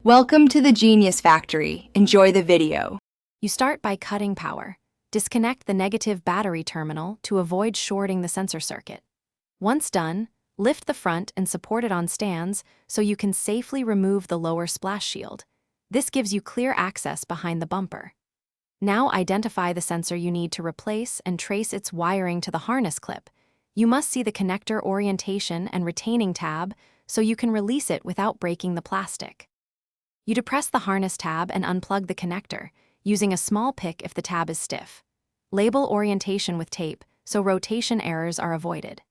Welcome to the Genius Factory. Enjoy the video. You start by cutting power. Disconnect the negative battery terminal to avoid shorting the sensor circuit. Once done, lift the front and support it on stands so you can safely remove the lower splash shield. This gives you clear access behind the bumper. Now identify the sensor you need to replace and trace its wiring to the harness clip. You must see the connector orientation and retaining tab so you can release it without breaking the plastic. You depress the harness tab and unplug the connector, using a small pick if the tab is stiff. Label orientation with tape so rotation errors are avoided.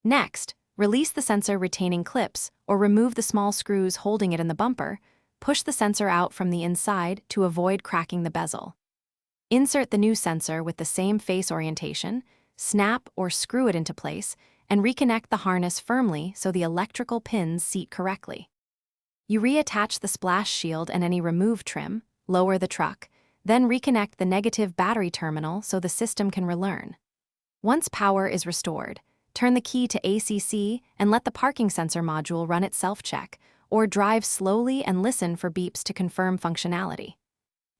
Next, release the sensor retaining clips or remove the small screws holding it in the bumper. Push the sensor out from the inside to avoid cracking the bezel. Insert the new sensor with the same face orientation, snap or screw it into place, and reconnect the harness firmly so the electrical pins seat correctly. You reattach the splash shield and any remove trim, lower the truck, then reconnect the negative battery terminal so the system can relearn. Once power is restored, turn the key to ACC and let the parking sensor module run its self-check, or drive slowly and listen for beeps to confirm functionality.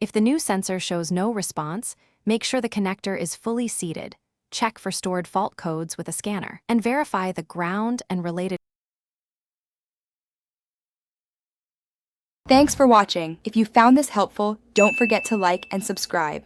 If the new sensor shows no response, make sure the connector is fully seated, check for stored fault codes with a scanner, and verify the ground and related. Thanks for watching. If you found this helpful, don't forget to like and subscribe.